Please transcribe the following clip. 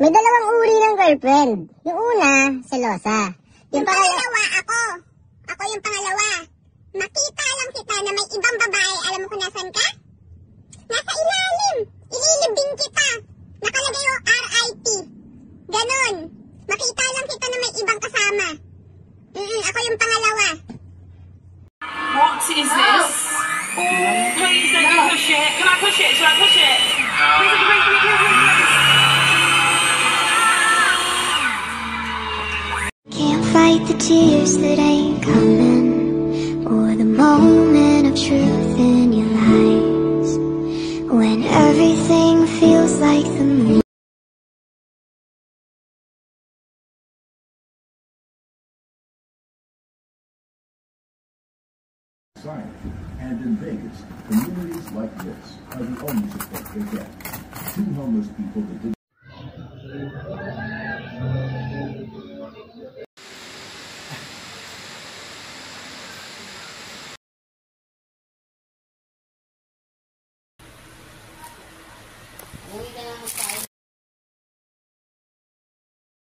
May dalawang uri ng girlfriend. Yung una, selosa. Yung pangalawa, ako. Ako yung pangalawa. Makita lang kita na may ibang babae, alam mo kung nasan ka? Nasa ilalim. Ililibing kita. Nakalagay yung RIP. Ganon. Makita lang kita na may ibang kasama. Ako yung pangalawa. What is this? Oh, please let me push it. Can I push it? Should I push it? Can't fight the tears that ain't coming, or the moment of truth in your lies, when everything feels like the moon. And in Vegas, communities like this are the only support they get. 2 homeless people that did